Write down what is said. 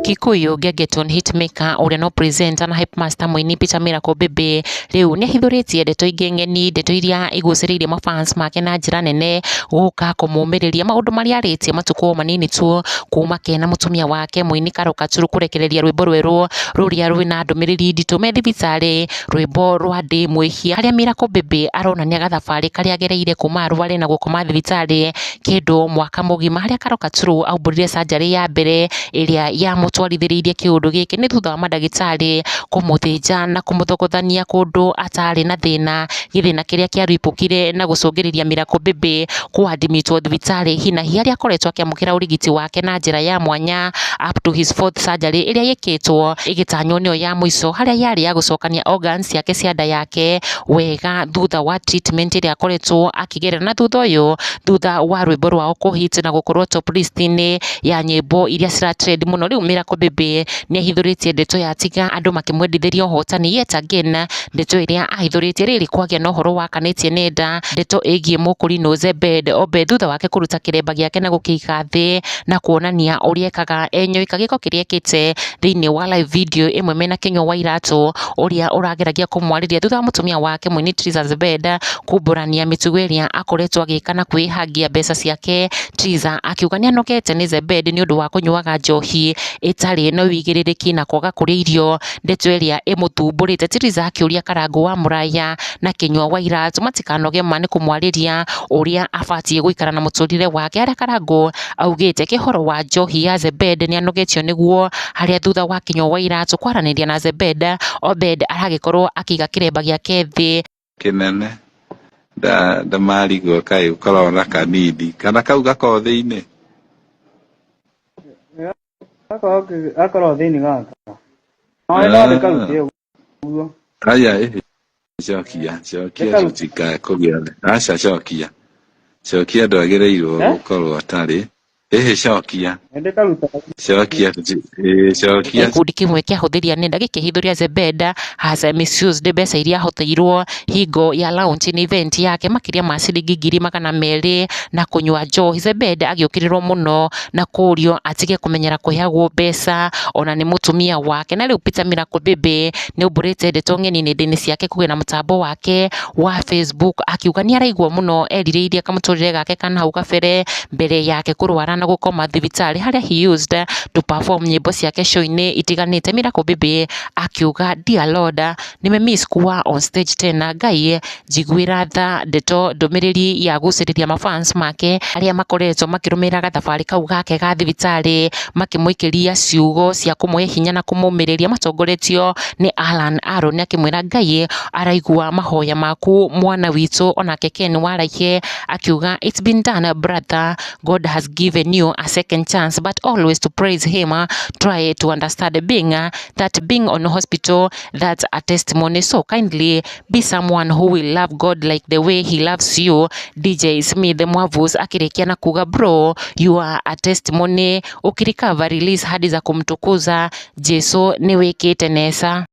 Kikuyu Gengeton Hitmaker uria no presenter na hype master muini Peter Miracle Baby riu ni ahithuritie ndeto ingi ngeni, ndeto iria iguciriirie mafans make na njira nene guka kumumiriria maundu maria aritie matuko manini tu kuma kena mutumia wake muini Carol Katuru kurekereria rwimbo rweru ruria rwina ndumiriri nditu me thibitari, rwimbo rwa ndi mwihia haria Miracle Baby aronania gathabari karia agereire kuma arware na gukoma thibitari kindu mwaka mugima haria Carol Katuru aumburire surgery ya mbere iria ya mutwarithiriirie kiundu giki ni thutha wa madagitari kumuthinja na kumuthogothania kundu atari na thina, githina kiria kiaripukire na gucungiriria Miracle Baby kuadmitwo thibitari hina hiaria akoretwo akiamukira urigiti wake na njira ya mwanya up to his fourth surgery iria yekitwo igitanywo nio ya muico haria yari ya gucokania organs yake cia nda yake wega thutha wa treatment iria akoretwo akigerera na thutha wa rwimbo rwao kuhit na gukorwo top list-ini ya nyimbo iria cira trend muno. Riu Miracle Baby ni ahithuritie ndeto ya tiga andu makimwendithiria uhotani yet again, ndeto iria ahithuritie riri kwagia na uhoro wakanitie nenda, ndeto igie mukuri no Zebed Obed thutha wake kuruta kiremba giake na gukiiga thi na kuonania uria ekaga enyoika giko kiria ekite thiini wa live video imwe mena Kenya Wairatu uria urageragia kumwariria thutha wa mutumia wake muini Triza Zebed kumburania mitugo iria akoretwo agika na kwihangia mbeca ciake. Triza akiuga ni anogete ni Zebed ni undu wa kunyuaga njohi itari no wigiririki na kwaga kuria irio, ndeto iria imuthumburite. Triza akiuria Karangu wa Muraya na Kenya Wairatu matikanoge mani kumwariria uria abatie guikara na muturire wake, haria Karangu augite kihoro wa njohi ya Zebed ni anogetio niguo haria thutha wa Kenya Wairatu kwaraniria na Zebed Obed aragikorwo akiga kiremba giake thi kinene da marigo kai ukorwo na kanidi kana kau gako thiini akorwo thiini gaka no ikarutie uguo aya cokia tutika kugia aca cokia ndwagireirwo gukorwo atari cokia gikundi kimwe kiahuthiria nenda gikihithuria Zebed has misused mbeca iria ahoteirwo hingo ya launching event yake makiria ma ciringi 200,000 na kunywa njohi. Zebed agiukirirwo muno na kurio atige kumenyera kuheagwo mbeca ona ni mutumia wake. Na riu Peter Miracle Baby ni umburite ndeto ngeni nenda-ini ciake kugena mutambo wake wa Facebook akiuga ni araigwa muno erirĩirie kamuturire gake kana hau kabere mbere yake kurwara na gukoma thibitari haria he used to perform nyimbo ciake show-ini itiganite. Miracle Baby akiuga dear Lord nimemiss kuwa on stage tena, Ngai njiguira tha ndeto ndumiriri ya guciriria mafans make aria makoretwo makirumira gathabari kau gake ga thibitari makimuikiria ciugo cia kumuhe hinya na kumumiriria matongoretio ni Alan Aaron akimwira Ngai araigua mahoya maku mwana witu onake Ken Waraihe akiuga it's been done brother, God has given you a second chance but always to praise him, try to understand being on hospital that's a testimony, so kindly be someone who will love God like the way he loves you. DJ Smith Mwavus akirikia na kuga bro you are a testimony, ukirikava release hadi za kumtukuza Jesu ni wikite nesa.